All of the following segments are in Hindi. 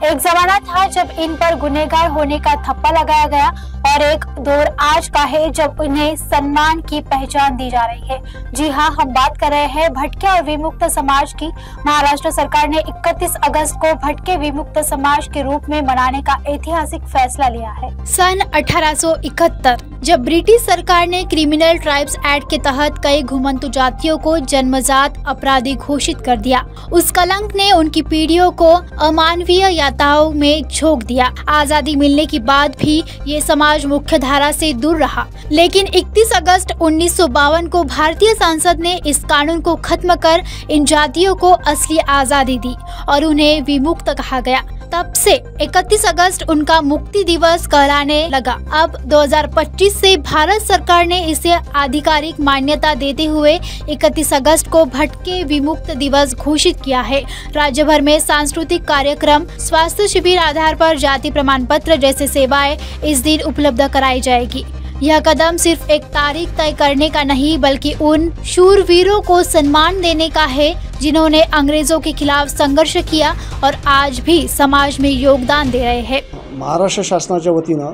एक जमाना था जब इन पर गुनहगार होने का थप्पा लगाया गया और एक दौर आज का है जब उन्हें सम्मान की पहचान दी जा रही है। जी हाँ, हम बात कर रहे हैं भटके और विमुक्त समाज की। महाराष्ट्र सरकार ने 31 अगस्त को भटके विमुक्त समाज के रूप में मनाने का ऐतिहासिक फैसला लिया है। सन 1871 जब ब्रिटिश सरकार ने क्रिमिनल ट्राइब्स एक्ट के तहत कई घुमंतु जातियों को जन्मजात अपराधी घोषित कर दिया। उस कलंक ने उनकी पीढ़ियों को अमानवीय यातनाओं में झोंक दिया। आजादी मिलने के बाद भी ये समाज मुख्य धारा से दूर रहा, लेकिन 31 अगस्त 1952 को भारतीय संसद ने इस कानून को खत्म कर इन जातियों को असली आजादी दी और उन्हें विमुक्त कहा गया। तब से 31 अगस्त उनका मुक्ति दिवस कहलाने लगा। अब 2025 से भारत सरकार ने इसे आधिकारिक मान्यता देते हुए 31 अगस्त को भटके विमुक्त दिवस घोषित किया है। राज्य भर में सांस्कृतिक कार्यक्रम, स्वास्थ्य शिविर आधार पर जाति प्रमाण पत्र जैसे सेवाएं इस दिन उपलब्ध कराई जाएगी। यह कदम सिर्फ एक तारीख तय करने का नहीं बल्कि उन शूरवीरों को सम्मान देने का है जिन्होंने अंग्रेजों के खिलाफ संघर्ष किया और आज भी समाज में योगदान दे रहे हैं। महाराष्ट्र शासनाच्या वतीनं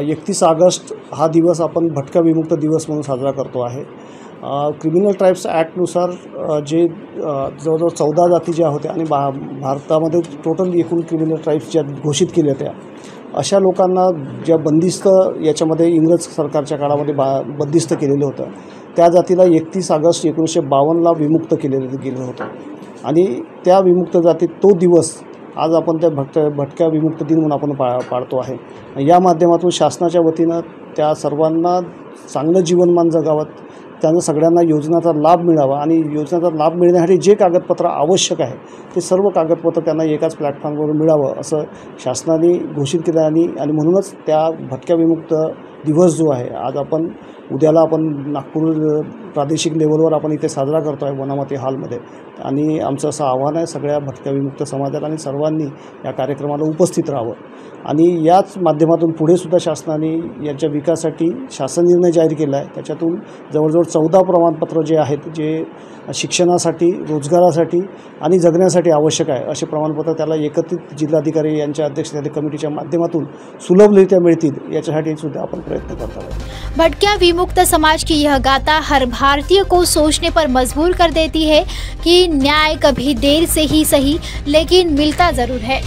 31 ऑगस्ट हा दिवस आपण भटका विमुक्त दिवस म्हणून साजरा करतो आहे। क्रिमिनल ट्राइब्स ॲक्टनुसार जे जवळजवळ 14 जाती ज्या होत्या आणि भारतामध्ये टोटल एकूण क्रिमिनल ट्राइब्स ज्या घोषित केल्या होत्या, अशा लोकांना ज्या बंदिस्त याच्यामध्ये इंग्रज सरकारच्या काळामध्ये बंदिस्त केलेलं होतं, त्या जातीला 31 ऑगस्ट 1952ला विमुक्त केलेलं गेलं होतं आणि त्या विमुक्त जातीत तो दिवस आज आपण त्या भटक्या विमुक्त दिन म्हणून आपण पाळतो आहे। या माध्यमातून शासनाच्या वतीनं त्या सर्वांना चांगलं जीवनमान जगावं, त्यांना सगळ्यांना योजनेचा लाभ मिळावा आणि योजनेचा लाभ मिळण्यासाठी जे कागदपत्र आवश्यक आहे ते सर्व कागदपत्र त्यांना एकाच प्लॅटफॉर्मवर मिळावं असं शासनाने घोषित केलं आणि म्हणूनच त्या भटक्या विमुक्त दिवस जो आहे आज आपण उद्याला आपण नागपूर प्रादेशिक लेवलवर आपण इथे साजरा करतो आहे वनामती हॉलमध्ये आणि आमचं असं आव्हान आहे सगळ्या भटक्या विमुक्त समाजाला आणि सर्वांनी या कार्यक्रमाला उपस्थित राहावं आणि याच माध्यमातून पुढे सुद्धा शासनाने यांच्या विकासासाठी शासन निर्णय जाहीर केला आहे। त्याच्यातून जवळजवळ 14 प्रमाणपत्र जे आहेत जे शिक्षणासाठी, रोजगारासाठी आणि जगण्यासाठी आवश्यक आहे असे प्रमाणपत्र त्याला एकत्रित जिल्हाधिकारी यांच्या अध्यक्षतेखाली कमिटीच्या माध्यमातून सुलभरित्या मिळतील याच्यासाठी सुद्धा आपण प्रयत्न करत आहोत। भटक्या विमुक्त समाज की यह गाथा हर भारतीय को सोचने पर मजबूर कर देती है कि न्याय कभी देर से ही सही लेकिन मिलता जरूर है।